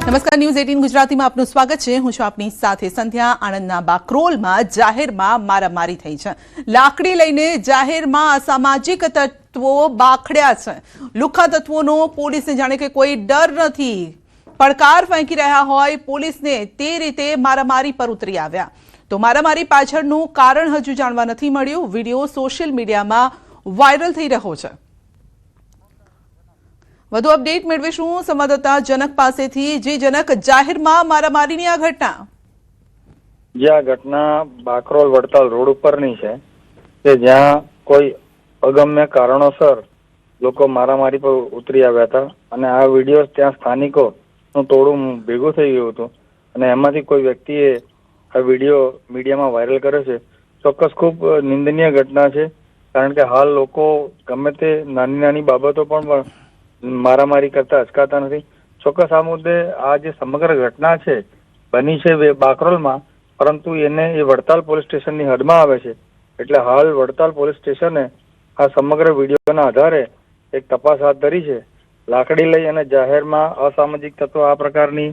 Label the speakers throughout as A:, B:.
A: નમસ્કાર, ન્યૂઝ 18 ગુજરાતીમાં આપનું સ્વાગત છે. હું છું આપની સાથે સંધ્યા. આણંદના બાકરોલમાં જાહેરમાં મારામારી થઈ છે. લાકડી લઈને જાહેરમાં અસામાજિક તત્વો બાખડ્યા છે. લુખ્ખા તત્વોનો પોલીસને જાણે કે કોઈ ડર નથી. પડકાર ફેંકી રહ્યા હોય પોલીસને તે રીતે મારામારી પર ઉતરી આવ્યા. તો મારામારી પાછળનું કારણ હજુ જાણવા નથી મળ્યું. વિડીયો સોશિયલ મીડિયામાં વાયરલ થઈ રહ્યો છે. વધુ અપડેટ મેળવીશું સંવાદદાતા જનક પાસેથી. જે જનક, જાહેરમાં મારામારીની આ ઘટના
B: જે આ ઘટના બાકરોલ વડતાલ રોડ ઉપરની છે કે જ્યાં કોઈ અગમ્ય કારણોસર લોકો મારામારી પર ઉતરી આવ્યા હતા અને આ વિડીયો ત્યાં સ્થાનિકોનું ટોળું ભેગું થઈ ગયું હતું અને એમાંથી કોઈ વ્યક્તિએ આ વિડીયો મીડિયામાં વાયરલ કર્યો છે. ચોક્કસ ખૂબ નિંદનીય ઘટના છે, કારણ કે હાલ લોકો ગમે તે નાની નાની બાબતો પણ મારામારી કરતા અચકાતા નથી. ચોક્કસ આ મુદ્દે આ જે સમગ્ર ઘટના છે બની છે બાકરોલમાં, પરંતુ એને એ વડતાલ પોલીસ સ્ટેશનની હદમાં આવે છે. એટલે હાલ વડતાલ પોલીસ સ્ટેશને આ સમગ્ર વિડીયોના આધારે એક તપાસ હાથ ધરી છે. લાકડી લઈ અને જાહેરમાં અસામાજિક તત્વો આ પ્રકારની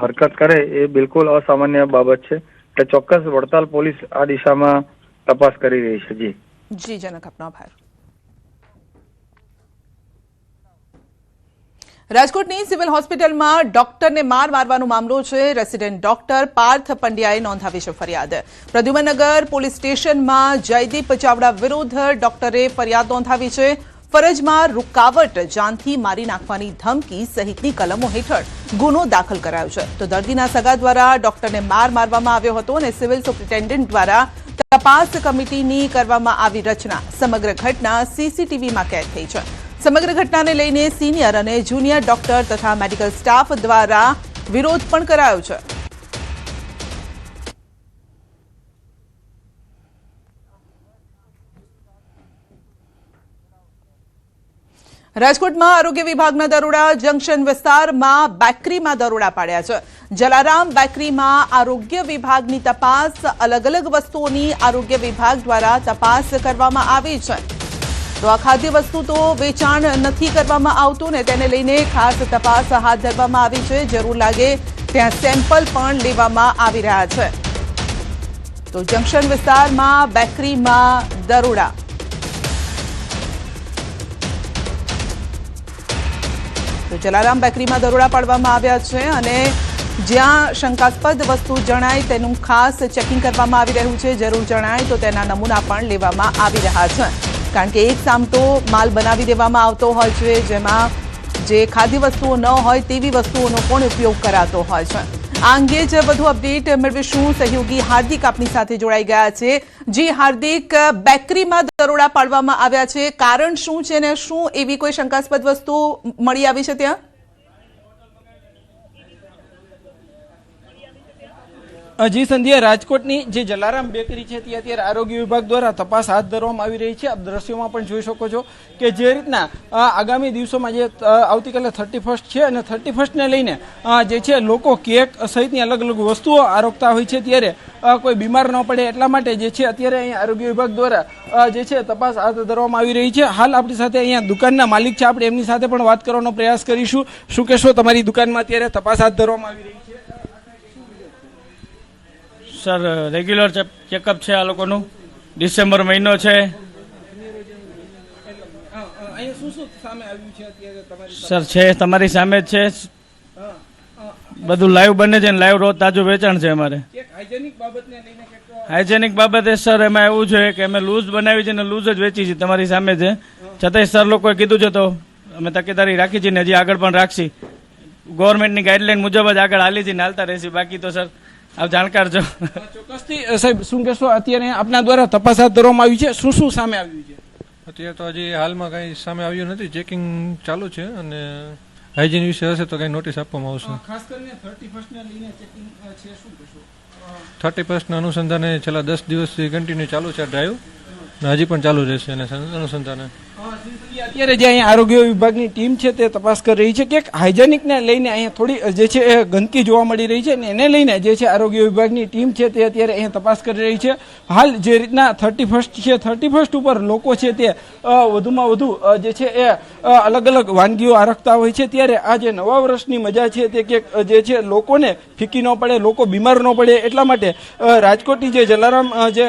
B: હરકત કરે એ બિલકુલ અસામાન્ય બાબત છે. એટલે ચોક્કસ વડતાલ પોલીસ આ દિશામાં તપાસ કરી રહી છે.
A: જી જનક, આપનો આભાર. રાજકોટની સિવિલ હોસ્પિટલમાં ડોક્ટરને મારવાનો મામલો છે. રેસિડેન્ટ ડોક્ટર પાર્થ પંડ્યાએ નોંધાવી છે ફરિયાદ. પ્રદ્યુમનનગર પોલીસ સ્ટેશનમાં જયદીપ ચાવડા વિરુદ્ધ ડોક્ટરે ફરિયાદ નોંધાવી છે. ફરજમાં રૂકાવટ, જાનથી મારી નાખવાની ધમકી સહિતની કલમો હેઠળ ગુનો દાખલ કરાયો છે. તો દર્દીના સગા દ્વારા ડોક્ટરને મારવામાં આવ્યો હતો અને સિવિલ સુપ્રિન્ટેન્ડન્ટ દ્વારા તપાસ કમિટીની કરવામાં આવી રચના. સમગ્ર ઘટના સીસીટીવીમાં કેદ થઈ છે. સમગ્ર ઘટનાને લઈને સિનિયર અને જુનિયર ડોક્ટર તથા મેડિકલ સ્ટાફ દ્વારા વિરોધ પણ કરાયો છે. રાજકોટમાં આરોગ્ય વિભાગના દરોડા. જંકશન વિસ્તારમાં બેકરીમાં દરોડા પાડ્યા છે. જલારામ બેકરીમાં આરોગ્ય વિભાગની તપાસ. અલગ અલગ વસ્તુઓની આરોગ્ય વિભાગ દ્વારા તપાસ કરવામાં આવી છે. તો આ ખાદ્ય વસ્તુ તો વેચાણ નથી કરવામાં આવતું ને તેને લઈને ખાસ તપાસ હાથ ધરવામાં આવી છે. જરૂર લાગે ત્યાં સેમ્પલ પણ લેવામાં આવી રહ્યા છે. તો જંકશન વિસ્તારમાં બેકરીમાં દરોડા. તો જલારામ બેકરીમાં દરોડા પાડવામાં આવ્યા છે અને જ્યાં શંકાસ્પદ વસ્તુ જણાય તેનું ખાસ ચેકિંગ કરવામાં આવી રહ્યું છે. જરૂર જણાય તો તેના નમૂના પણ લેવામાં આવી રહ્યા છે, કારણ કે એક સામટો માલ બનાવી દેવામાં આવતો હોય છે જેમાં જે ખાદ્ય વસ્તુઓ ન હોય તેવી વસ્તુઓનો પણ ઉપયોગ કરાતો હોય છે. આ અંગે જ વધુ અપડેટ મેળવીશું. સહયોગી હાર્દિક આપની સાથે જોડાઈ ગયા છે. જી હાર્દિક, બેકરીમાં દરોડા પાડવામાં આવ્યા છે, કારણ શું છે ને શું એવી કોઈ શંકાસ્પદ વસ્તુ મળી આવી છે ત્યાં?
C: જી સંધ્યા, રાજકોટની જે જલારામ બેકરી છે ત્યાં અત્યારે આરોગ્ય વિભાગ દ્વારા તપાસ હાથ ધરવામાં આવી રહી છે. આપ દ્રશ્યોમાં પણ જોઈ શકો છો કે જે રીતના આગામી દિવસોમાં જે આવતીકાલે 31 છે અને 31ને લઈને જે છે લોકો કેક સહિતની અલગ અલગ વસ્તુઓ આરોગતા હોય છે, ત્યારે કોઈ બીમાર ન પડે એટલા માટે જે છે અત્યારે અહીંયા આરોગ્ય વિભાગ દ્વારા જે છે તપાસ હાથ ધરવામાં આવી રહી છે. હાલ આપણી સાથે અહીંયા દુકાનના માલિક છે, આપણે એમની સાથે પણ વાત કરવાનો પ્રયાસ કરીશું. શું કહેશો, તમારી દુકાનમાં અત્યારે તપાસ હાથ ધરવામાં આવી રહી છે?
D: સર, રેગ્યુલર ચેકઅપ છે આ લોકોનું. ડિસેમ્બર મહિનો છે. સર છે તમારી સામે જ છે. બધું લાઈવ બને છે ને લાઈવ રોજ તાજું વેચાણ છે અમારે. હાઇજેનિક બાબતે સર એમાં એવું છે કે અમે લૂઝ બનાવી છે ને લૂઝ જ વેચી છે, તમારી સામે છે. છતાંય સર લોકોએ કીધું છે તો અમે તકેદારી રાખી છે ને હજી આગળ પણ રાખશી. ગવર્મેન્ટની ગાઈડલાઈન મુજબ જ આગળ હાલી છે ને હાલતા રહેશે. બાકી તો સર આપ જાણકાર છો.
C: ચોક્કસથી સાહેબ, શું કહેશો, અત્યારે આપના દ્વારા તપાસ હાથ ધરવામાં આવી છે, શું શું સામે આવ્યું છે?
E: અત્યારે તો હજી હાલમાં કંઈ સામે આવ્યું નથી. ચેકિંગ ચાલુ છે અને હાઇજીન વિશે હશે તો કંઈ નોટિસ આપવામાં આવશે.
C: ખાસ કરીને 31ને લઈને ચેકિંગ છે, શું કહેશો?
E: 31ના અનુસંધાને છેલ્લા 10 દિવસથી કન્ટિન્યુ ચાલુ છે આ ડ્રાઈવ અને હજી પણ ચાલુ રહેશે અને અનુસંધાને
C: અત્યારે જે અહીંયા આરોગ્ય વિભાગની ટીમ છે તે તપાસ કરી રહી છે કે હાઇજેનિકને લઈને અહીંયા થોડી જે છે એ ગંદકી જોવા મળી રહી છે અને એને લઈને જે છે આરોગ્ય વિભાગની ટીમ છે તે અત્યારે અહીંયા તપાસ કરી રહી છે. હાલ જે રીતના 31st છે 31st ઉપર લોકો છે તે વધુમાં વધુ જે છે એ અલગ અલગ વાનગીઓ આરખતા હોય છે, ત્યારે આ જે નવા વર્ષની મજા છે તે કે જે છે લોકોને ફીકી ન પડે, લોકો બીમાર ન પડે એટલા માટે રાજકોટની જે જલારામ જે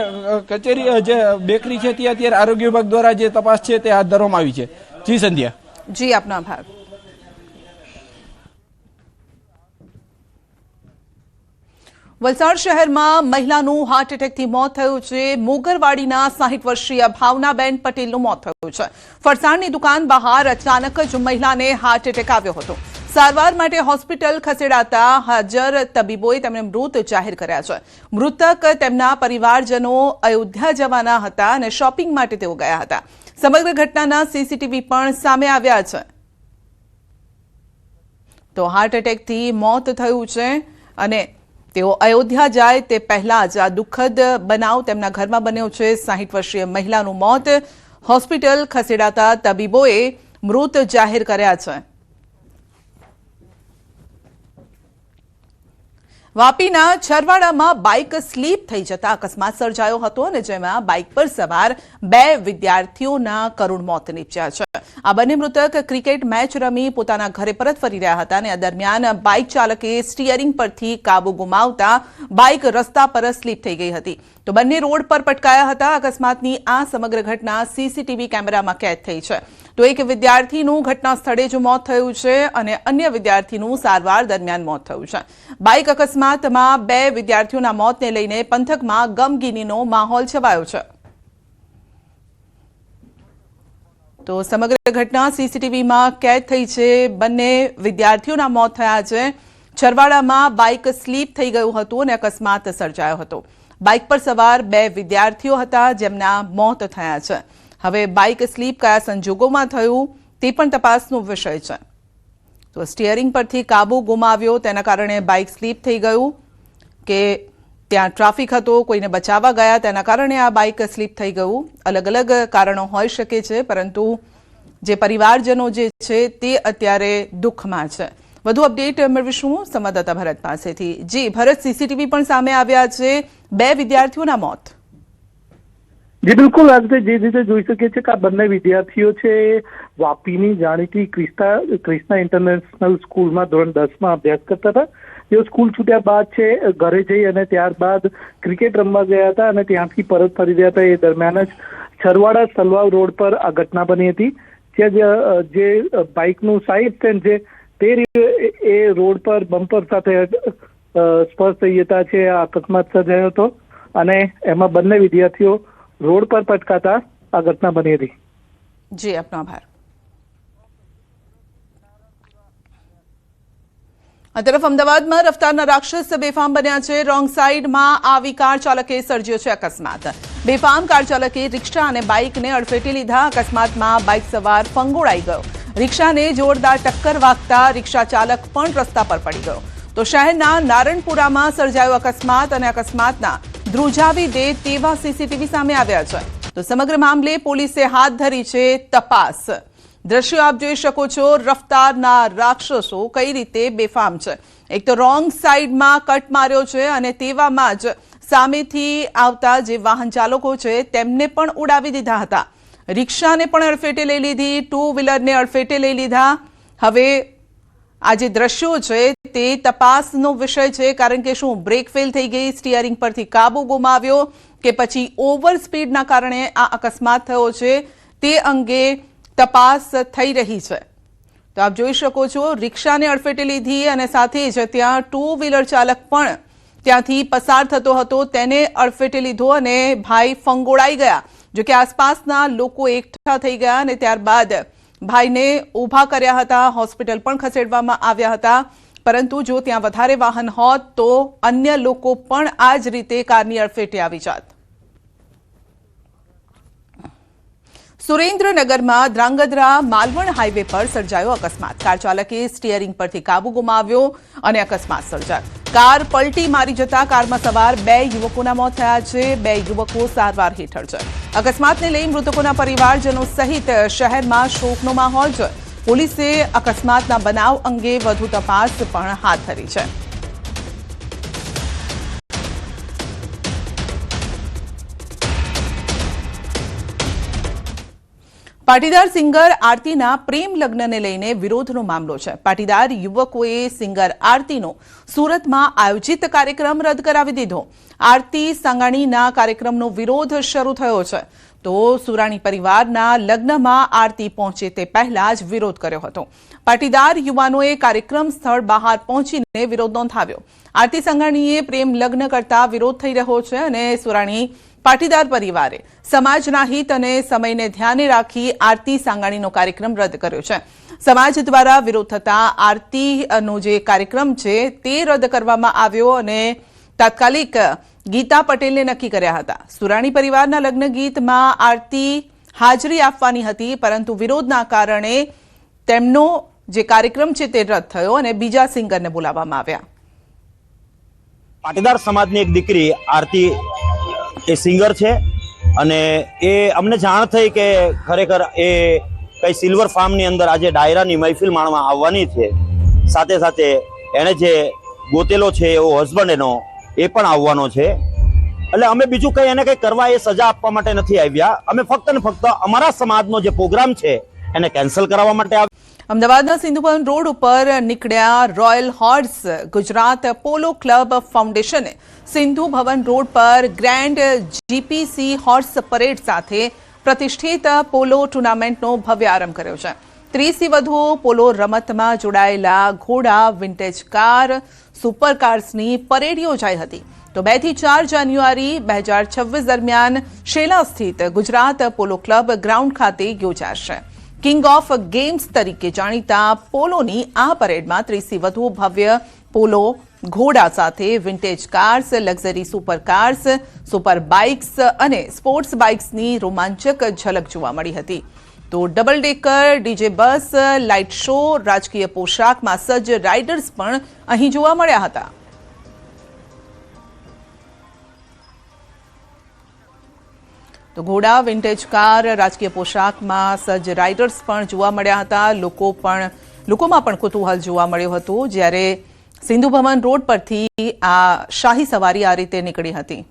C: કચેરી જે બેકરી છે ત્યાં અત્યારે આરોગ્ય વિભાગ દ્વારા જે તપાસ છે તે હાથ ધરવામાં આવી છે. જી સંધ્યા.
A: જી, આપનો આભાર. વલસાડ શહેરમાં મહિલાનું હાર્ટ એટેકથી મોત થયું છે. મોગરવાડીના 60 વર્ષીય ભાવનાબેન પટેલનું મોત થયું છે. ફરસાણની દુકાન બહાર અચાનક જ મહિલાને હાર્ટ એટેક આવ્યો હતો. સારવાર માટે હોસ્પિટલ ખસેડાતા હાજર તબીબોએ તેમને મૃત જાહેર કર્યા છે. મૃતક તેમના પરિવારજનો અયોધ્યા જવાના હતા અને શોપિંગ માટે તેઓ ગયા હતા. સમગ્ર ઘટનાના સીસીટીવી પણ સામે આવ્યા છે. તો હાર્ટ એટેકથી મોત થયું છે અને તેઓ અયોધ્યા જાય તે પહેલા જ આ દુઃખદ બનાવ તેમના ઘરમાં બન્યો છે. 60 વર્ષીય મહિલાનું મોત, હોસ્પિટલ ખસેડાતા તબીબોએ મૃત જાહેર કર્યા છે. વાપીના છરવાડામાં બાઇક સ્લીપ થઈ જતા અકસ્માત સર્જાયો હતો અને જેમાં બાઇક પર સવાર 2 વિદ્યાર્થીઓના કરુણ મોત નીપજ્યા છે. આ બંને મૃતક ક્રિકેટ મેચ રમી પોતાના ઘરે પરત ફરી રહ્યા હતા અને આ દરમિયાન બાઇક ચાલકે સ્ટીયરિંગ પરથી કાબુ ગુમાવતા બાઇક રસ્તા પર સ્લીપ થઈ ગઈ હતી. તો બંને રોડ પર પટકાયા હતા. અકસ્માતની આ સમગ્ર ઘટના સીસીટીવી કેમેરામાં કેદ થઈ છે. તો એક વિદ્યાર્થીનું ઘટના સ્થળે જ મોત થયું છે અને અન્ય વિદ્યાર્થીનું સારવાર દરમિયાન મોત થયું છે. બાઇક અકસ્માતમાં 2 વિદ્યાર્થીઓના મોતને લઈને પંથકમાં ગમગીનીનો માહોલ છવાયો છે. તો સમગ્ર ઘટના સીસીટીવીમાં કેદ થઈ છે. બંને વિદ્યાર્થીઓના મોત થયા છે. છરવાડામાં બાઇક સ્લીપ થઈ ગયું હતું અને અકસ્માત સર્જાયો હતો. બાઇક પર સવાર 2 વિદ્યાર્થીઓ હતા જેમના મોત થયા છે. હવે બાઇક સ્લીપ કયા સંજોગોમાં થયું તે પણ તપાસનો વિષય છે. તો સ્ટીયરિંગ પરથી કાબુ ગુમાવ્યો તેના કારણે બાઇક સ્લીપ થઈ ગયું કે ત્યાં ટ્રાફિક હતો, કોઈને બચાવવા ગયા તેના કારણે આ બાઇક સ્લીપ થઈ ગયું. અલગ અલગ કારણો હોઈ શકે છે, પરંતુ જે પરિવારજનો જે છે તે અત્યારે દુઃખમાં છે. વધુ અપડેટ મેળવીશું સંવાદદાતા ભરત પાસેથી. જી ભરત, સીસીટીવી પણ સામે આવ્યા છે. 2 વિદ્યાર્થીઓના મોત.
F: જી બિલકુલ, આજે જે રીતે જોઈ શકીએ છીએ કે આ બંને વિદ્યાર્થીઓ છે વાપીની જાણીતી ક્રિષ્ના ઇન્ટરનેશનલ સ્કૂલમાં ધોરણ 10માં અભ્યાસ કરતા હતા. તેઓ સ્કૂલ છૂટ્યા બાદ છે ઘરે જઈ અને ત્યારબાદ ક્રિકેટ રમવા ગયા હતા અને ત્યાંથી પરત ફરી રહ્યા હતા. એ દરમિયાન જ છરવાડા સલવાવ રોડ પર આ ઘટના બની હતી. ત્યાં જે બાઇકનું સાઇડ સ્ટેન્ડ છે તે એ રોડ પર બમ્પર સાથે સ્પર્શ થઈ જતા છે આ અકસ્માત સર્જાયો હતો અને એમાં બંને વિદ્યાર્થીઓ રોડ પર પટકાતા આ ઘટના બની હતી.
A: જી, આપનો આભાર. આ તરફ અમદાવાદમાં રફતારના રાક્ષસ બેફામ બન્યા છે. રોંગ સાઈડમાં આવી કાર ચાલકે સર્જ્યો છે અકસ્માત. બેફામ કાર ચાલકે રિક્ષા અને બાઇકને અડફેટે લીધા. અકસ્માતમાં બાઇક સવાર ફંગોળાઈ ગયો. રિક્ષાને જોરદાર ટક્કર વાગતા રિક્ષા ચાલક પણ રસ્તા પર પડી ગયો. તો શહેરના નારણપુરામાં સર્જાયો અકસ્માત અને અકસ્માતના ધ્રુજાવી દે તેવા સીસીટીવી સામે આવ્યા છે. તો સમગ્ર મામલે પોલીસે હાથ ધરી છે તપાસ. દ્રશ્યો આપ જોઈ શકો છો. રફતારના રાક્ષસો કઈ રીતે બેફામ છે. એક તો રોંગ સાઈડમાં કટ માર્યો છે અને તેવામાં જ સામેથી આવતા જે વાહન ચાલકો છે તેમને પણ ઉડાવી દીધા હતા. રિક્ષાને પણ અડફેટે લઈ લીધી, 2 વ્હીલરને અડફેટે લઈ લીધા. હવે આ જે દ્રશ્યો છે તે તપાસનો વિષય છે, કારણ કે શું બ્રેક ફેલ થઈ ગઈ, સ્ટીયરિંગ પરથી કાબુ ગુમાવ્યો કે પછી ઓવર સ્પીડના કારણે આ અકસ્માત થયો છે તે અંગે તપાસ થઈ રહી છે. તો આપ જોઈ શકો છો રિક્ષાને અડફેટે લીધી અને સાથે જ ત્યાં 2 વ્હીલર ચાલક પણ ત્યાંથી પસાર થતો હતો તેને અડફેટે લીધો અને ભાઈ ફંગોળાઈ ગયા. જો કે આસપાસના લોકો એકઠા થઈ ગયા અને ત્યારબાદ ભાઈને ઊભા કર્યા હતા. હોસ્પિટલ પણ ખસેડવામાં આવ્યા હતા. પરંતુ જો ત્યાં વધારે વાહન હોત તો અન્ય લોકો પણ આ જ રીતે કારની અડફેટે આવી જાત. સુરેન્દ્રનગરમાં ધ્રાંગધ્રા માલવણ હાઈવે પર સર્જાયો અકસ્માત। કાર ચાલકે સ્ટીયરિંગ પરથી કાબુ ગુમાવ્યો અને અકસ્માત સર્જાયો। કાર પલટી મારી જતા કારમાં સવાર 2 યુવકોના મોત થયા છે। 2 યુવકો સારવાર હેઠળ છે। અકસ્માતને લઈ મૃતકોના પરિવારજનો સહિત શહેરમાં શોકનો માહોલ છે। પોલીસે અકસ્માતના બનાવ અંગે વધુ તપાસ પણ હાથ ધરી છે। પાટીદાર સિંગર આરતીના પ્રેમ લગ્નને લઈને વિરોધનો મામલો છે। પાટીદાર યુવકોએ સિંગર આરતીનો સુરતમાં આયોજિત કાર્યક્રમ રદ કરાવી દીધો। આરતી સાંગાણીના કાર્યક્રમનો વિરોધ શરૂ થયો છે તો સુરાણી પરિવારના લગ્નમાં આરતી પહોંચે તે પહેલા જ વિરોધ કર્યો હતો। પાટીદાર યુવાનોએ કાર્યક્રમ સ્થળ બહાર પહોંચીને વિરોધ નોંધાવ્યો। આરતી સાંગાણીએ પ્રેમ લગ્ન કરતા વિરોધ થઈ રહ્યો છે અને સુરાણી પાટીદાર પરિવારે સમાજના હિત અને સમયને ધ્યાને રાખી આરતી સાંગાણીનો કાર્યક્રમ રદ કર્યો છે। સમાજ દ્વારા વિરોધ થતા આરતીનો જે કાર્યક્રમ છે તે રદ કરવામાં આવ્યો અને તાત્કાલિક ગીતા પટેલને નક્કી કર્યા હતા। સુરાણી પરિવારના લગ્ન ગીતમાં આરતી હાજરી આપવાની હતી પરંતુ વિરોધના કારણે તેમનો જે કાર્યક્રમ છે તે રદ થયો અને બીજા સિંગરને બોલાવવામાં આવ્યા।
G: પાટીદાર સમાજની એક દીકરી આરતી એ સિંગર છે અને એ અમને જાણ થઈ કે ખરેખર એ કઈ સિલ્વર ફાર્મની અંદર આજે ડાયરાની મહેફિલ માણવા આવવાની છે। સાથે સાથે એણે જે ગોતેલો છે એવો હસબન્ડ એનો એ પણ આવવાનો છે। એટલે અમે બીજું કઈ એને કઈ કરવા એ સજા આપવા માટે નથી આવ્યા। અમે ફક્ત ને ફક્ત અમારા સમાજનો જે પ્રોગ્રામ છે એને કેન્સલ કરાવવા માટે આવ્યા।
A: અમદાવાદના સિંધુ ભવન રોડ ઉપર નીકળ્યા રોયલ હોર્સ ગુજરાત પોલો ક્લબ ફાઉન્ડેશને સિંધુ ભવન રોડ પર ગ્રેન્ડ જીપીસી હોર્સ પરેડ સાથે પ્રતિષ્ઠિત પોલો ટુર્નામેન્ટનો ભવ્ય આરંભ કર્યો છે। 30થી વધુ પોલો રમતમાં જોડાયેલા ઘોડા, વિન્ટેજ કાર, સુપર કાર્સની પરેડ યોજાઈ હતી તો 2 થી 4 જાન્યુઆરી 2026 દરમિયાન શેલા સ્થિત ગુજરાત પોલો ક્લબ ગ્રાઉન્ડ ખાતે યોજાશે। કિંગ ઓફ ગેમ્સ તરીકે જાણીતા પોલોની આ પરેડમાં 30થી વધુ ભવ્ય પોલો ઘોડા સાથે vintage cars, luxury super cars, super bikes અને સ્પોર્ટ્સ બાઇક્સની રોમાંચક ઝલક જોવા મળી હતી તો double decker, DJ bus, light show, રાજકીય પોશાકમાં સજ્જ રાઇડર્સ પણ અહીં જોવા મળ્યા હતા। તો ઘોડા, વિન્ટેજ કાર, રાજકીય પોશાકમાં સજ્જ રાઇડર્સ પણ જોવા મળ્યા હતા। લોકોમાં પણ કુતૂહલ જોવા મળ્યું હતું જ્યારે સિંધુ ભવન રોડ પરથી આ શાહી સવારી આ રીતે નીકળી હતી।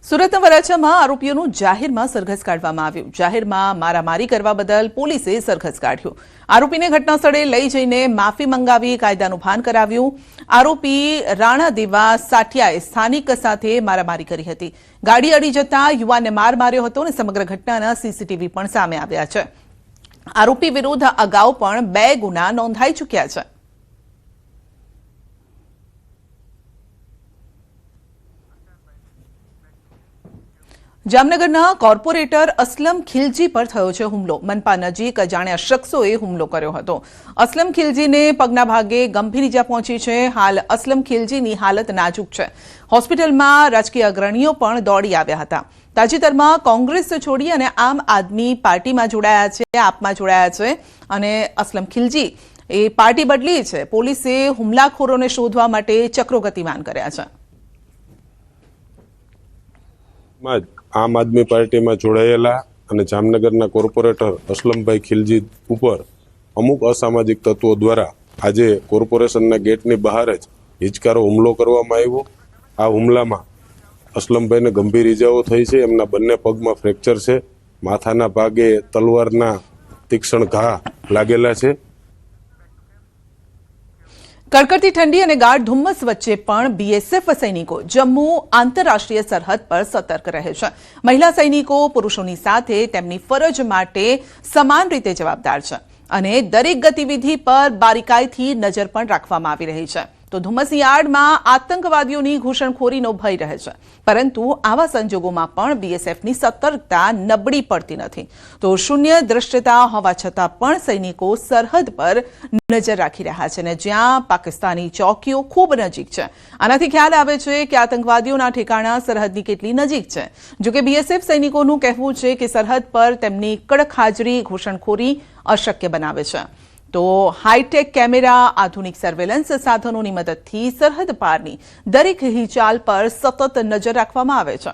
A: સુરતના વરાછામાં આરોપીઓનું જાહેરમાં સરઘસ કાઢવામાં આવ્યું। જાહેરમાં મારામારી કરવા બદલ પોલીસે સરઘસ કાઢ્યું। આરોપીને ઘટના સ્થળે લઈ જઈને માફી મંગાવી કાયદાનું ભાન કરાવ્યું। આરોપી રાણા દેવા સાઠિયાએ સ્થાનિક સાથે મારામારી કરી હતી। ગાડી અડી જતા યુવાનને માર માર્યો હતો અને સમગ્ર ઘટનાના સીસીટીવી પણ સામે આવ્યા છે। આરોપી વિરુદ્ધ અગાઉ પણ 2 ગુના નોંધાઈ ચૂક્યા છે। જામનગરના કોર્પોરેટર અસલમ ખિલજી પર થયો છે હુમલો। મનપા નજીક અજાણ્યા શખ્સોએ હુમલો કર્યો હતો। અસલમ ખિલજીને પગના ભાગે ગંભીર ઈજા પહોંચી છે। હાલ અસલમ ખિલજીની હાલત નાજુક છે। હોસ્પિટલમાં રાજકીય અગ્રણીઓ પણ દોડી આવ્યા હતા। તાજેતરમાં કોંગ્રેસ છોડી અને આમ આદમી પાર્ટીમાં જોડાયા છે, આપમાં જોડાયા છે અને અસલમ ખિલજી એ પાર્ટી બદલી છે। પોલીસે હુમલાખોરોને શોધવા માટે ચક્રો ગતિમાન કર્યા છે।
H: આમ આદમી પાર્ટીમાં જોડાયેલા અને જામનગરના કોર્પોરેટર અસલમભાઈ ખિલજી ઉપર અમુક અસામાજિક તત્વો દ્વારા આજે કોર્પોરેશનના ગેટની બહાર જ હિચકારો હુમલો કરવામાં આવ્યો। આ હુમલામાં અસલમભાઈને ગંભીર ઈજાઓ થઈ છે। એમના બંને પગમાં ફ્રેક્ચર છે। માથાના ભાગે તલવારના તીક્ષ્ણ ઘા લાગેલા છે।
A: કડકડતી ઠંડી અને ગાઢ ધુમ્મસ વચ્ચે પણ બીએસએફ સૈનિકો જમ્મુ આંતરરાષ્ટ્રીય સરહદ પર સતર્ક રહે છે। મહિલા સૈનિકો પુરુષોની સાથે તેમની ફરજ માટે સમાન રીતે જવાબદાર છે અને દરેક ગતિવિધિ પર બારીકાઈથી નજર પણ રાખવામાં આવી રહી છે। તો ધુમ્મસ યાર્ડમાં આતંકવાદીઓની ઘૂસણખોરીનો ભય રહે છે, પરંતુ આવા સંજોગોમાં પણ બીએસએફની સતર્કતા નબળી પડતી નથી. તો શૂન્ય દ્રશ્યતા હોવા છતાં પણ સૈનિકો સરહદ પર નજર રાખી રહ્યા છે, અને જ્યાં પાકિસ્તાની ચોકીઓ ખૂબ નજીક છે. આનાથી ખ્યાલ આવે છે કે આતંકવાદીઓના ઠેકાણા સરહદની કેટલી નજીક છે. જોકે બીએસએફ સૈનિકોનું કહેવું છે કે સરહદ પર તેમની કડક હાજરી ઘૂસણખોરી અશક્ય બનાવે છે. તો હાઈટેક કેમેરા, આધુનિક સર્વેલન્સ સાધનોની મદદથી સરહદ પારની દરેક હિલચાલ પર સતત નજર રાખવામાં આવે છે.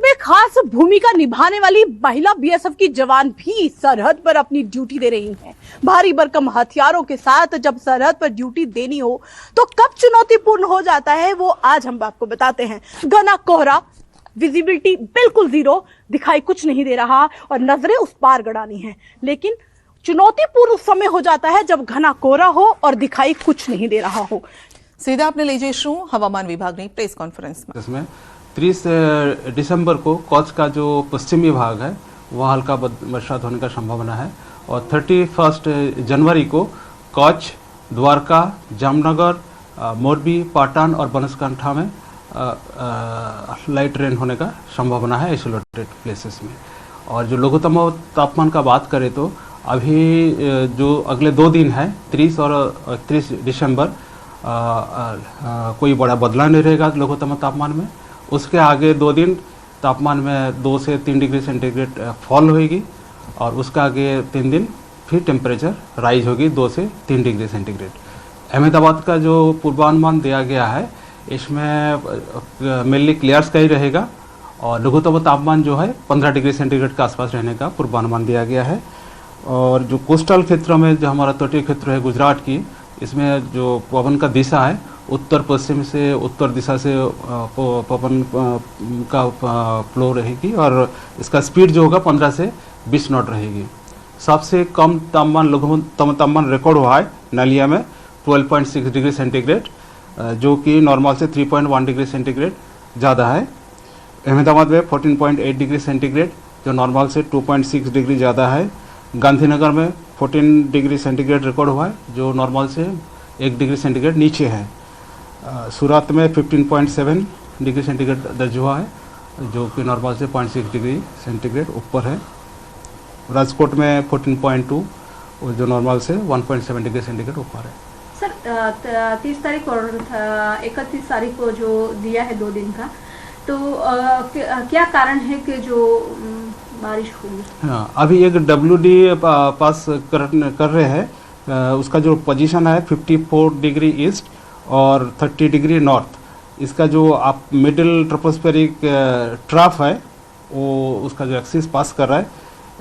I: में खास भूमिका निभाने वाली महिला बीएसएफ की जवान भी सरहद पर अपनी ड्यूटी दे रही हैं। भारी भरकम हथियारों के साथ जब सरहद पर ड्यूटी देनी हो तो कब चुनौतीपूर्ण हो जाता है वो आज हम आपको बताते हैं। घना कोहरा, विजिबिलिटी बिल्कुल जीरो, दिखाई कुछ नहीं दे रहा और नजरें उस पार गड़ानी है, लेकिन चुनौतीपूर्ण उस समय हो जाता है जब घना कोहरा हो और दिखाई कुछ नहीं दे रहा हो।
A: सीधा आपने ले जईशुं हवामान विभागनी प्रेस कॉन्फ्रेंसमां।
J: इसमें 30 दिसंबर को कच्छ का जो पश्चिमी भाग है वहाँ हल्का बरसात होने का संभावना है, और 31 जनवरी को कच्छ, द्वारका, जामनगर, मोरबी, पाटन और बनासकांठा में लाइट रेन होने का संभावना है आइसोलेटेड प्लेसेस में। और जो लघुत्तम तापमान का बात करें तो अभी जो अगले 2 दिन है 30 और 31 दिसंबर कोई बड़ा बदलाव नहीं रहेगा लघुत्तम तापमान में। उसके आगे 2 दिन तापमान में 2 से 3 डिग्री सेंटीग्रेड फॉल होगी, और उसके आगे 3 दिन फिर टेम्परेचर राइज होगी 2 से 3 डिग्री सेंटीग्रेड। अहमदाबाद का जो पूर्वानुमान दिया गया है इसमें मेनली क्लियर स्काई रहेगा, और लघुत्तम तापमान जो है 15 डिग्री सेंटीग्रेड के आसपास रहने का पूर्वानुमान दिया गया है। और जो कोस्टल क्षेत्र में जो हमारा तटीय क्षेत्र है गुजरात की, इसमें जो पवन का दिशा है उत्तर पश्चिम से उत्तर दिशा से पवन का फ्लो रहेगी, और इसका स्पीड जो होगा 15 से 20 नॉट रहेगी। सबसे कम तापमान लघुत्तम तापमान रिकॉर्ड हुआ है नलिया में 12.6 डिग्री सेंटीग्रेड, जो कि नॉर्मल से 3.1 डिग्री सेंटीग्रेड ज़्यादा है। अहमदाबाद में 14.8 डिग्री सेंटीग्रेड जो नॉर्मल से 2.6 डिग्री ज़्यादा है। गांधीनगर में 14 डिग्री सेंटीग्रेड रिकॉर्ड हुआ है जो नॉर्मल से 1 डिग्री सेंटीग्रेड नीचे है। सूरत में 15.7 डिग्री सेंटीग्रेड दर्ज हुआ है जो कि नॉर्मल से 0.6 डिग्री सेंटीग्रेड ऊपर है। राजकोट में 14.2 जो नॉर्मल से 1.7 डिग्री सेंटीग्रेड ऊपर है।
K: सर 30 तारीख और 31 तारीख को जो दिया है 2 दिन का, तो क्या कारण है कि जो बारिश हुई?
J: हाँ, अभी एक WD पास कर रहे हैं, उसका जो पोजीशन है 54 डिग्री ईस्ट और 30 डिग्री नॉर्थ। इसका जो आप मिडिल ट्रोपोस्फेरिक ट्रफ है वो उसका जो एक्सिस पास कर रहा है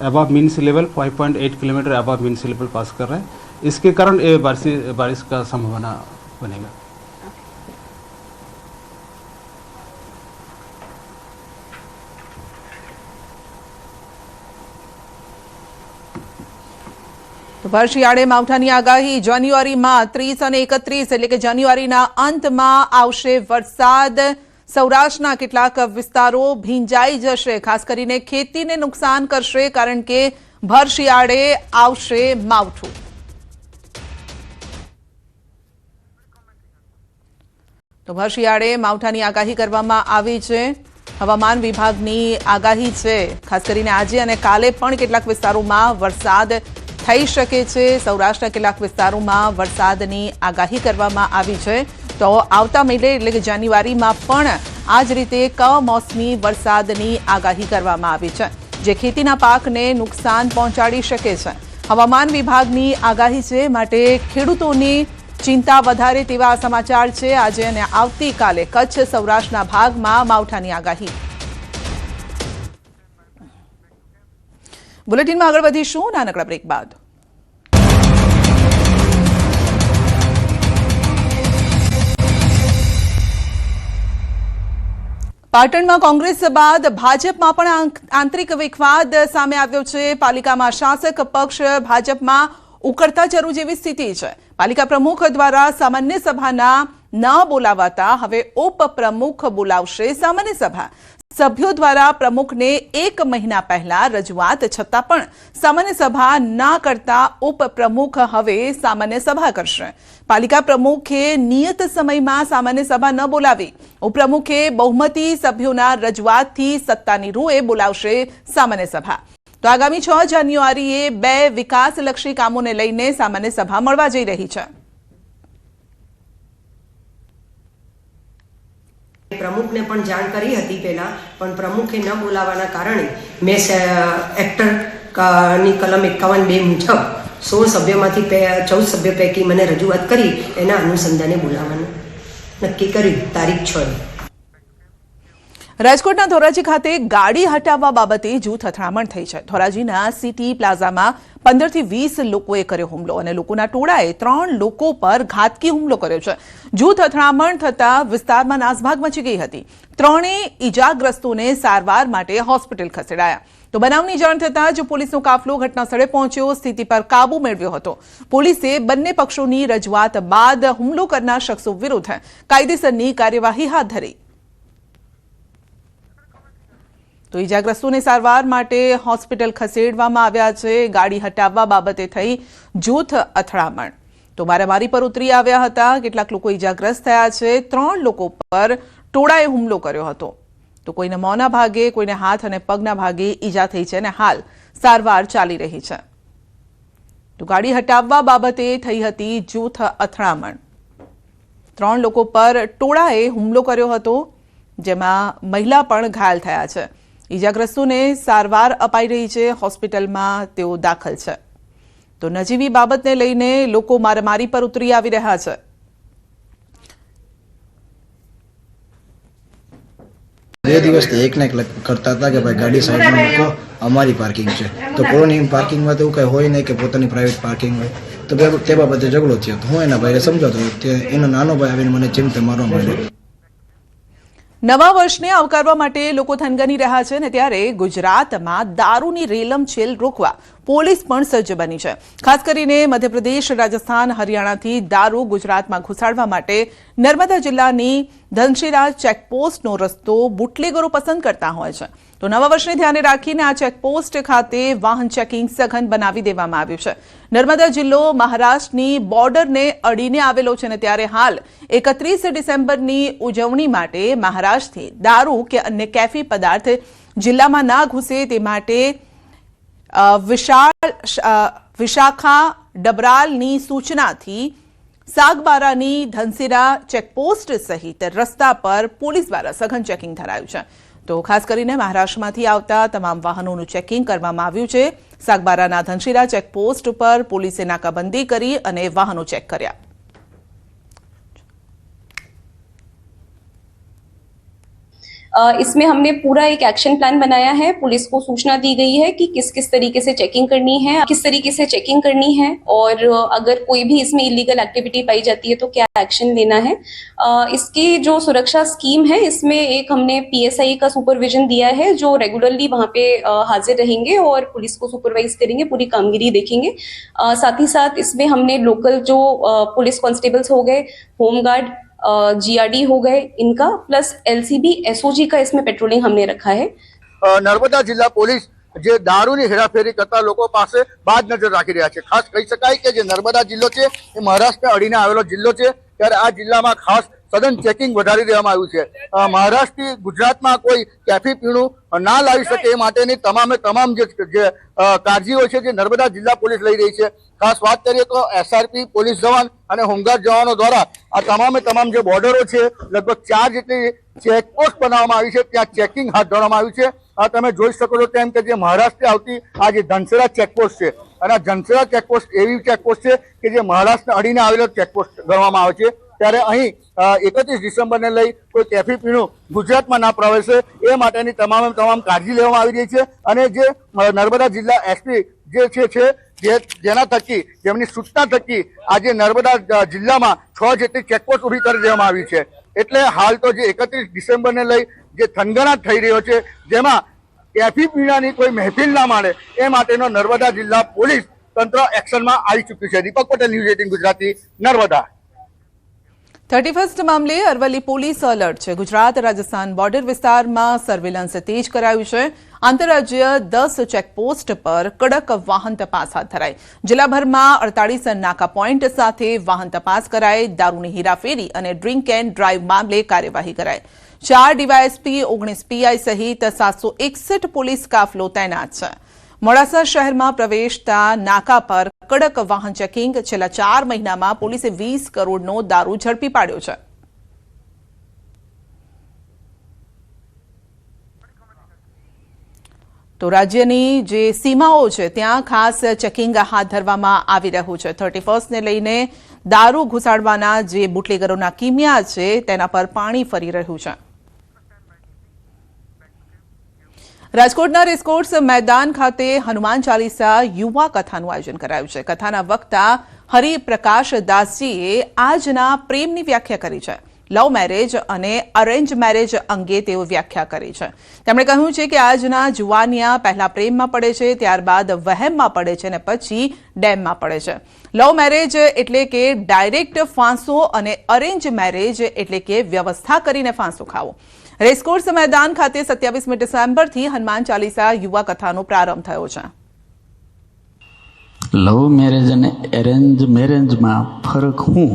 J: अबव मीन सी लेवल 5.8 किलोमीटर अबव मीन सी लेवल पास कर रहा है। इसके कारण ये बारिश का संभावना बनेगा।
A: તો ભર શિયાળે માવઠાની આગાહી જાન્યુઆરીમાં 30 અને 31 એટલે કે જાન્યુઆરીના અંતમાં આવશે વરસાદ। સૌરાષ્ટ્રના કેટલાક વિસ્તારો ભીંજાઈ જશે, ખાસ કરીને ખેતીને નુકસાન કરશે કારણ કે ભર શિયાળે આવશે માવઠું। તો ભર શિયાળે માવઠાની આગાહી કરવામાં આવી છે। હવામાન વિભાગની આગાહી છે, ખાસ કરીને આજે અને કાલે પણ કેટલાક વિસ્તારોમાં વરસાદ થઈ શકે છે। સૌરાષ્ટ્રના કેટલાક વિસ્તારોમાં વરસાદની આગાહી કરવામાં આવી છે। તો આવતા મહિને એટલે કે જાન્યુઆરીમાં પણ આ જ રીતે કમોસમી વરસાદની આગાહી કરવામાં આવી છે, જે ખેતીના પાકને નુકસાન પહોંચાડી શકે છે। હવામાન વિભાગની આગાહી છે, માટે ખેડૂતોની ચિંતા વધારે તેવા સમાચાર છે। આજે અને આવતીકાલે કચ્છ સૌરાષ્ટ્રના ભાગમાં માવઠાની આગાહી। બુલેટિનમાં આગળ વધીશું નાનકડા બ્રેક બાદ। પાટણમાં કોંગ્રેસ બાદ ભાજપમાં પણ આંતરિક વિખવાદ સામે આવ્યો છે। પાલિકામાં શાસક પક્ષ ભાજપમાં ઉકળતા ચરુ જેવી સ્થિતિ છે। પાલિકા પ્રમુખ દ્વારા સામાન્ય સભાના ન બોલાવાતા હવે ઉપપ્રમુખ બોલાવશે સામાન્ય સભા। સભ્યો દ્વારા પ્રમુખને 1 મહિના પહેલા રજૂઆત છતાં પણ સામાન્ય સભા ના કરતા ઉપપ્રમુખ હવે સામાન્ય સભા કરશે. પાલિકા પ્રમુખે નિયત સમયમાં સામાન્ય સભા ન બોલાવી. ઉપપ્રમુખે બહુમતી સભ્યોના રજૂઆતથી સત્તાની રૂએ બોલાવશે સામાન્ય સભા. તો આગામી 6 જાન્યુઆરીએ 2 વિકાસલક્ષી કામોને લઈને સામાન્ય સભા મળવા જઈ રહી છે.
L: પ્રમુખને પણ જાણ કરી હતી પહેલા, પણ પ્રમુખે ન બોલાવવાના કારણે મેં એક્ટર ની કલમ 51(2) મુજબ 16 સભ્યોમાંથી 14 સભ્યો પૈકી મને રજૂઆત કરી એના અનુસંધાને બોલાવવાનું નક્કી કર્યું તારીખ 6.
A: રાજકોટના ધોરાજી ખાતે ગાડી હટાવવા બાબતે જૂથ અથડામણ થઈ છે. ધોરાજીના સિટી પ્લાઝામાં 15 થી 20 લોકોએ કર્યો હુમલો અને લોકોના ટોળાએ 3 લોકો પર ઘાતકી હુમલો કર્યો છે. જૂથ અથડામણ થતા વિસ્તારમાં નાસભાગ મચી ગઈ હતી. 3 ઈજાગ્રસ્તોને સારવાર માટે હોસ્પિટલ ખસેડાયા. તો બનાવની જાણ થતાં જ પોલીસનો કાફલો ઘટના સ્થળે પહોંચ્યો, સ્થિતિ પર કાબુ મેળવ્યો હતો. પોલીસે બંને પક્ષોની રજૂઆત બાદ હુમલો કરનાર શખ્સો વિરુદ્ધ કાયદેસરની કાર્યવાહી હાથ ધરી. તો ઈજાગ્રસ્તોને સારવાર માટે હોસ્પિટલ ખસેડવામાં આવ્યા છે. ગાડી હટાવવા બાબતે થઈ જૂથ અથડામણ. તો મારામારી પર ઉતરી આવ્યા હતા. કેટલાક લોકો ઈજાગ્રસ્ત થયા છે. 3 લોકો પર ટોળાએ હુમલો કર્યો હતો. તો કોઈને મોંના ભાગે, કોઈને હાથ અને પગના ભાગે ઈજા થઈ છે અને હાલ સારવાર ચાલી રહી છે. તો ગાડી હટાવવા બાબતે થઈ હતી જૂથ અથડામણ. 3 લોકો પર ટોળાએ હુમલો કર્યો હતો, જેમાં મહિલા પણ ઘાયલ થયા છે. ઈજાગ્રસ્તોને સારવાર અપાઈ રહી છે. હોસ્પિટલમાં તેઓ દાખલ છે. તો નજીવી બાબતને લઈને લોકો મારામારી પર ઉતરી આવી રહ્યા છે.
M: બે દિવસથી એક ને એક કરતા હતા કે ભાઈ ગાડી સાઈડમાં મૂકો, અમારી પાર્કિંગ છે. તો કોલોની પાર્કિંગમાં તો એવું કંઈ હોય નહીં કે પોતાની પ્રાઇવેટ પાર્કિંગ હોય. તો તે બાબતે ઝઘડો થયો. તો હું એના ભાઈને સમજાવતો, એનો નાનો ભાઈ આવીને મને ચીમતે મારવા માંડ્યો.
A: નવા વર્ષને આવકારવા માટે લોકો થનગની રહ્યા છે ને ત્યારે ગુજરાતમાં દારૂની રેલમછેલ રોકવા પોલીસ પણ સજ્જ બની છે. ખાસ કરીને મધ્યપ્રદેશ, રાજસ્થાન, હરિયાણાથી દારૂ ગુજરાતમાં ઘુસાડવા માટે નર્મદા જિલ્લાની ધનશીરા ચેકપોસ્ટનો રસ્તો બુટલેગરો પસંદ કરતા હોય છે. તો નવા વર્ષને ધ્યાને રાખીને આ ચેકપોસ્ટ ખાતે વાહન ચેકિંગ સઘન બનાવી દેવામાં આવ્યું છે. નર્મદા જિલ્લો મહારાષ્ટ્રની બોર્ડરને અડીને આવેલો છે ને ત્યારે હાલ 31 ડિસેમ્બરની ઉજવણી માટે મહારાષ્ટ્રથી દારૂ કે અન્ય કેફી પદાર્થ જિલ્લામાં ના ઘૂસે તે માટે વિશાખા ડબરાલની સૂચનાથી સાગબારાની ધનસીરા ચેકપોસ્ટ સહિત રસ્તા પર પોલીસ દ્વારા સઘન ચેકિંગ ધરાયું છે. તો ખાસ કરીને મહારાષ્ટ્રમાંથી આવતા તમામ વાહનોનું ચેકિંગ કરવામાં આવ્યું છે. સાગબારાના ધનશીરા ચેકપોસ્ટ ઉપર પોલીસે નાકાબંધી કરી અને વાહનો ચેક કર્યા.
N: इसमें हमने पूरा एक एक्शन प्लान बनाया है. पुलिस को सूचना दी गई है कि किस किस तरीके से चेकिंग करनी है, किस तरीके से चेकिंग करनी है और अगर कोई भी इसमें इलीगल एक्टिविटी पाई जाती है तो क्या एक्शन लेना है. इसकी जो सुरक्षा स्कीम है इसमें एक हमने PSI का सुपरविजन दिया है जो रेगुलरली वहाँ पे हाजिर रहेंगे और पुलिस को सुपरवाइज करेंगे, पूरी कामगिरी देखेंगे. साथ ही साथ इसमें हमने लोकल जो पुलिस कांस्टेबल्स हो गए, होमगार्ड, GRD हो गए, इनका प्लस LCB SOG का इसमें पेट्रोलिंग हमने रखा है.
O: નર્મદા જિલ્લા પોલીસ જે દારૂની હેરાફેરી કરતા લોકો પાસે બાદ નજર રાખી રહ્યા છે. ખાસ કહી શકાય કે જે નર્મદા જિલ્લો છે એ મહારાષ્ટ્રને અડીને આવેલો જિલ્લો છે, ત્યારે આ જિલ્લામાં ખાસ સઘન ચેકિંગ વધારી દેવામાં આવ્યું છે. મહારાષ્ટ્રથી ગુજરાતમાં કોઈ કેફી પીણું ના લાવી શકે એ માટેની તમામ જે કાળજીઓ છે જે નર્મદા જિલ્લા પોલીસ લઈ રહી છે. ખાસ વાત કરીએ તો SRP પોલીસ જવાન અને હોમગાર્ડ જવાનો દ્વારા આ તમામ જે બોર્ડરો છે લગભગ 4 જેટલી ચેકપોસ્ટ બનાવવામાં આવી છે, ત્યાં ચેકિંગ હાથ ધરવામાં આવ્યું છે. આ તમે જોઈ શકો છો તેમ કે જે મહારાષ્ટ્રથી આવતી આ જે ધનસેરા ચેકપોસ્ટ છે અને આ ધનસેરા ચેકપોસ્ટ એવી ચેકપોસ્ટ છે કે જે મહારાષ્ટ્રને અડીને આવેલો ચેકપોસ્ટ ગણવામાં આવે છે. ત્યારે અહીં 31 ડિસેમ્બરને લઈ કોઈ કેફી પીણું ગુજરાતમાં ના પ્રવેશે એ માટેની તમામ કાળજી લેવામાં આવી રહી છે. અને જે નર્મદા જિલ્લા SP જે છે જેના થકી જેમની સૂચના થકી આજે નર્મદા જિલ્લામાં 6 જેટલી ચેકપોસ્ટ ઊભી કરી દેવામાં આવી છે. એટલે હાલ તો જે 31 ડિસેમ્બરને લઈ જે થનગનાટ થઈ રહ્યો છે જેમાં કેફી પીણાની કોઈ મહેફિલ ના માણે એ માટેનો નર્મદા જિલ્લા પોલીસ તંત્ર એક્શનમાં આવી ચૂક્યું છે. દીપક પટેલ, ન્યૂઝ 18 ગુજરાતી, નર્મદા.
A: 31 મામલે અરવલ્લી પોલીસ એલર્ટ છે. ગુજરાત રાજસ્થાન બોર્ડર વિસ્તારમાં સર્વેલન્સ તેજ કરાયું છે. આંતરરાજ્ય 10 ચેકપોસ્ટ પર કડક વાહન તપાસ હાથ ધરાઈ. જિલ્લાભરમાં 48 નાકા પોઈન્ટ સાથે વાહન તપાસ કરાઈ. દારૂની હેરાફેરી અને ડ્રિંક એન્ડ ડ્રાઈવ મામલે કાર્યવાહી કરાઈ. 4 ડીવાયએસપી 19 પીઆઈ સહિત 761 પોલીસ કાફલો તૈનાત છે. મોડાસા શહેરમાં પ્રવેશતા નાકા પર કડક વાહન ચેકિંગ. છેલ્લા 4 મહિનામાં પોલીસે 20 કરોડનો દારૂ ઝડપી પાડ્યો છે. તો રાજ્યની જે સીમાઓ છે ત્યાં ખાસ ચેકિંગ હાથ ધરવામાં આવી રહ્યું છે. 31ને લઈને દારૂ ઘુસાડવાના જે બુટલેગરોના કિમિયા છે તેના પર પાણી ફરી રહ્યું છે. રાજકોટના રેસકોર્સ મેદાન ખાતે હનુમાન ચાલીસા યુવા કથાનું આયોજન કરાયું છે. કથાના વક્તા હરિપ્રકાશ દાસજીએ આજના પ્રેમની વ્યાખ્યા કરી છે. લવ મેરેજ અને અરેન્જ મેરેજ અંગે તેઓ વ્યાખ્યા કરી છે. તેમણે કહ્યું છે કે આજના જુવાનિયા પહેલા પ્રેમમાં પડે છે, ત્યારબાદ વહેમમાં પડે છે અને પછી ડેમમાં પડે છે. લવ મેરેજ એટલે કે ડાયરેક્ટ ફાંસો અને અરેન્જ મેરેજ એટલે કે વ્યવસ્થા કરીને ફાંસો ખાવો. રેસકોર્સ મેદાન ખાતે 27મી ડિસેમ્બરથી હનુમાન ચાલીસા યુવા કથાનો પ્રારંભ થયો છે.
P: લવ મેરેજ અને એરેન્જ મેરેજમાં ફરક શું?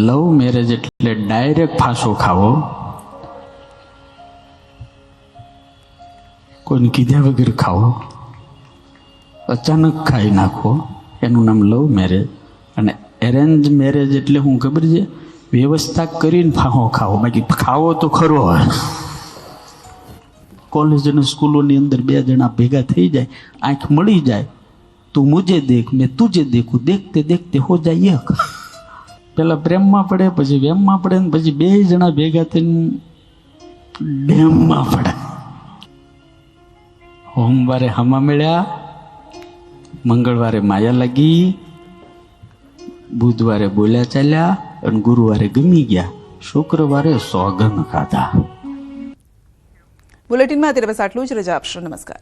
P: લવ મેરેજ એટલે ડાયરેક્ટ ફાંસો ખાવો, કોઈને કીધા વગર ખાવો, અચાનક ખાઈ નાખો, એનું નામ લવ મેરેજ. અને એરેન્જ મેરેજ એટલે શું ખબર છે? વ્યવસ્થા કરીને ફાંસો ખાવો, બાકી ખાવો તો ખરો. કોલેજ અને સ્કૂલોની અંદર 2 જણા ભેગા થઈ જાય, આંખ મળી જાય, તું મુજે દેખ મેં તુજે દેખું, દેખતે દેખતે હો જાય એક. પેલા પ્રેમમાં પડે, પછી વેમમાં પડે, ને પછી 2 જણા ભેગા થઈને ડેમમાં પડે. સોમવારે હમા મળ્યા, મંગળવારે માયા લાગી, બુધવારે બોલ્યા ચાલ્યા અને ગુરુવારે ગમી ગયા, શુક્રવારે સોગંદ ખાધા.
A: બુલેટિનમાં અત્યારે બસ આટલું જ. રજા આપશો. નમસ્કાર.